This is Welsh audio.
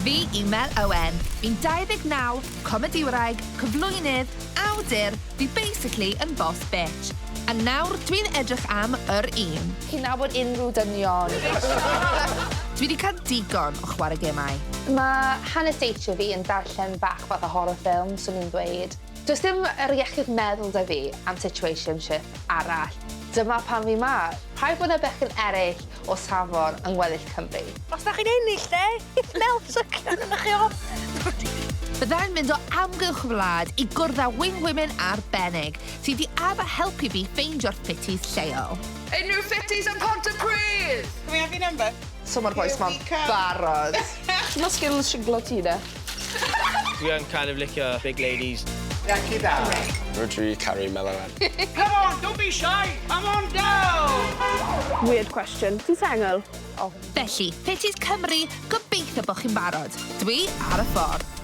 Fi yw Mel Owen. Fi'n 29, comediwraig, cyflwynydd, awdur, fi basically yn boss bitch. A nawr dwi'n edrych am yr un. Chi'n nabod unrhyw dynion. Dwi wedi cael digon o chwarae gemau. Mae hanes deithio fi yn darllen bach fath o horror film, swn i'n dweud. Does dim yr iechyd meddwl da fi am situationship arall. Dyma pan fi ma. Rhaid bod yna bechgyn eraill o safon yng Ngweddill Cymru. Os da chi'n ennill, de? Mel, sycian yna chi o. Byddai'n mynd o amgylch wlad i gwrdd â wing-women arbennig sydd wedi addo helpu fi ffeindio'r ffittis lleol. Unrhyw ffittis yn Pontypridd! Can we have your number? So mae'r boes ma'n barod. Mae skills siglo ti de? We don't kind of lick big ladies. Gyda. Drwy carry Mel Owen. Come on, don't be shy. Come on down. Weird question. Ti'n sengl? Felly, Ffitis Cymru, gobeithio bod chi'n barod. Dwi ar y ffordd.